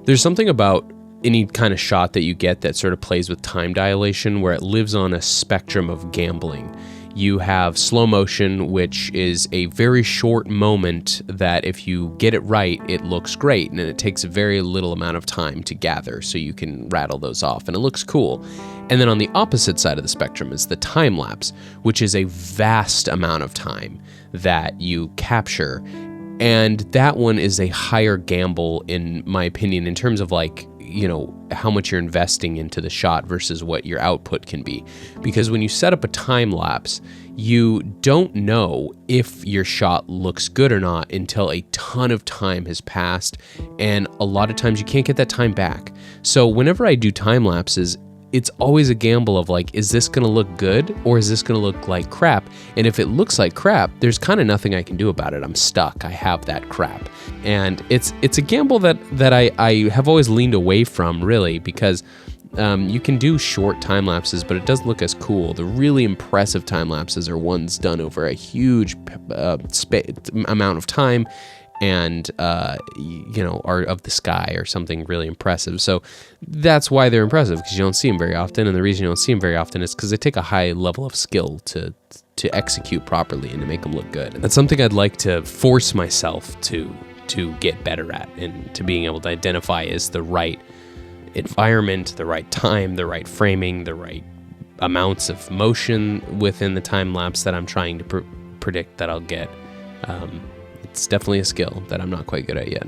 There's something about any kind of shot that you get that sort of plays with time dilation where it lives on a spectrum of gambling. You have slow motion, which is a very short moment that if you get it right, it looks great, and it takes a very little amount of time to gather, so you can rattle those off, and it looks cool. And then on the opposite side of the spectrum is the time lapse, which is a vast amount of time that you capture. And that one is a higher gamble, in my opinion, in terms of like, you know, how much you're investing into the shot versus what your output can be. Because when you set up a time lapse, you don't know if your shot looks good or not until a ton of time has passed. And a lot of times you can't get that time back. So whenever I do time lapses, it's always a gamble of like, is this going to look good or is this going to look like crap? And if it looks like crap, there's kind of nothing I can do about it. I'm stuck. I have that crap. And it's a gamble that I have always leaned away from, really, because you can do short time lapses, but it doesn't look as cool. The really impressive time lapses are ones done over a huge amount of time, and you know, are of the sky or something really impressive. So that's why they're impressive, because you don't see them very often. And the reason you don't see them very often is because they take a high level of skill to execute properly and to make them look good. And that's something I'd like to force myself to get better at, and to being able to identify as the right environment, the right time, the right framing, the right amounts of motion within the time lapse that I'm trying to predict that I'll get. It's definitely a skill that I'm not quite good at yet.